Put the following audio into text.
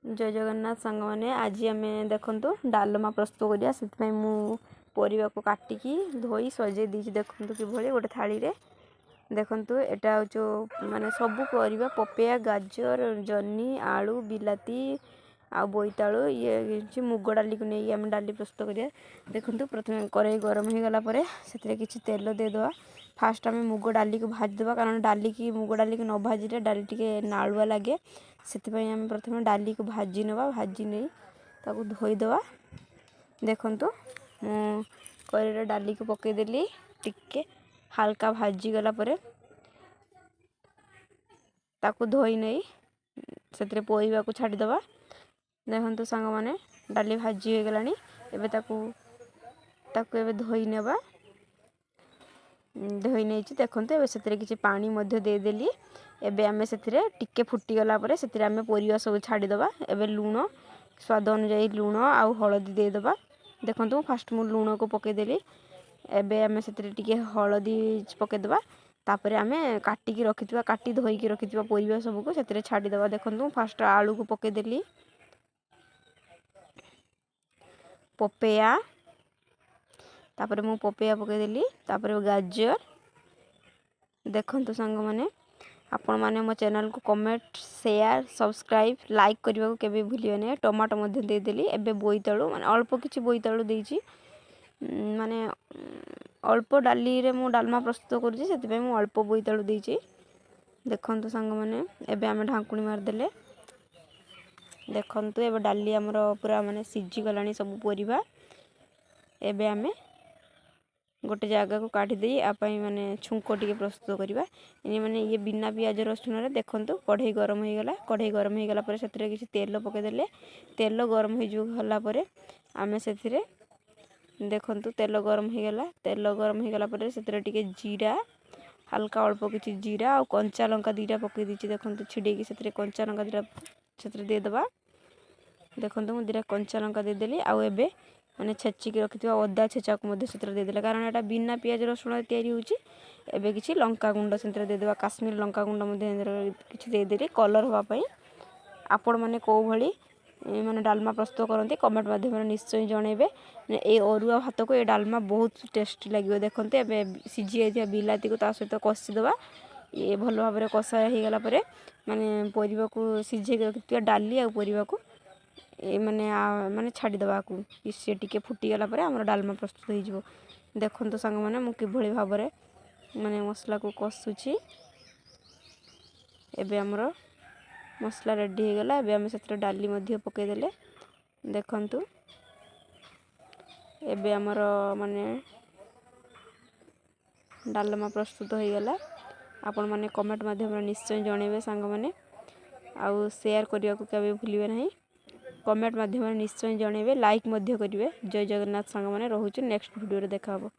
जय जगन्नाथ सांग मैंने आज आम देखु डालमा प्रस्तुत करिया से मु परिवा को काटिकी धोई सजे दीची देखु किभली गोटे थाली रे देखु एटा जो माने सबू परिवा पपया गाजर जन्नी आलू बिलाती आ बोईतालु ये मुग डाली को नहीं आम डाली प्रस्तुत करिया देखु प्रथम कड़ाई गरम हो गला से किसी तेल देदेवा फास्ट आम मुग डाली को भाजीदेवा कारण डाली की मुग डाली को न भाजिले डाली टी नालुआ लगे से आम प्रथम डाली को भाजी नवा भाजी नहीं ताकू धोईदेवा देखु मु कड़ाई डाली को पकईदेली टिके हाल्का भाजी गला परे ताकू धोई नहीं से परिवा को छाड़ीदवा देखु सांग माने डाली भाजी हो गलानी एबे ताकू एबे धोई नेबा धोई नहीं देखु एबे से किसी पानी मध्य देदेली एबे आमे से टिके फुटी गला परे से आमे परिवा सब छाड़ीदवा एबे लूण स्वाद अनुसार लूण आउ हलदी देदेबा देखु फास्ट मु लूण को पकईदेली एबे आमे से टिके हलदी पकईदेबा तापर आमे काटिकी रखिथिबा काटी धोईकी रखिथिबा परिवा सब को से छाड़ीदवा देखु फास्ट आलू को पकईदेली पपया तापर मु पपया पकईदेली तापर गाजर देखु सांग माने आपण माने मो चैनल को कमेंट शेयर सब्सक्राइब लाइक करने को केबे भूलिए नहीं टमाटो मध्य देदेली एबे बोईतालु माने अल्प किछि बोईतालु देइछि माने अल्प डाली रे मु डालमा प्रस्तुत करूछि सेति मु अल्प बोईतालु देइछि देखंतु सांग माने एबे आमे ढांकुणी मार देले देखंतु एबे डाली हमर पूरा माने सिझी गलानी सब परिबा एबे आमे गोटे जगह को काटी दे आपाई माने छुंको टिके प्रस्तुत करवा ये माने ये बिना पियाज रसुन रे देखंतु कढ़ई गरम हो गला कढ़ई गरम हो गला परे सेतिरे किछि तेल पकईदेले तेल गरम हो जो गला परे आमे सेतिरे देखंतु तेल गरम हो गला परे सेतिरे टिके जीरा हल्का अल्प किछि जीरा और कंचा लंका दीटा पकई दीची देखंतु छिड़े की सेतिरे कंचा लंका दीटा सेतिरे दे देबा देखंतु मु दीटा कंचा लंका दे देली आ एबे माने छेचिकी रखिथिबा अदा छेचा को मध्य सेतिरे दे देला कारण एटा बिना पियाज रसुन तयारी होची एबे किछि लंका गुंड सेतिरे दे देबा काश्मीर लंका गुंड मध्य किछि दे देली कलर होबा पई आपण माने को भली माने डालमा प्रस्तुत करंती कमेंट माध्यम रे निश्चय जणेबे ए अरुआ भात को ए डालमा बहुत टेस्टी लागियो देखंते एबे सिझी आइथिया बिलाती को ता सहित कसी देबा ये भलो भाबरे कसा हे गला परे माने परिवा को सिझे रखिथिया डाली आ परिवा को ए माने छाड़ी देबा को से टिके फुटी गला परे हमर डालमा प्रस्तुत हो जिवो देखंतु संग माने मु किभली भाबरे माने मसला को कसुची एबे हमर मसला रेडी हो गला एबे हम सेत्र डाली मध्य पकई देले देखंतु एबे हमर माने डालमा प्रस्तुत हो गला आपण माने कमेंट माध्यम रे निश्चय जणेबे संग माने आउ शेयर करिया को केबे भूलिबे नहीं कमेंट माध्यम निश्चय जणेबे लाइक मध्य करिवे जय जगन्नाथ सांग माने रहउछु नेक्स्ट वीडियो रे देखा हबो।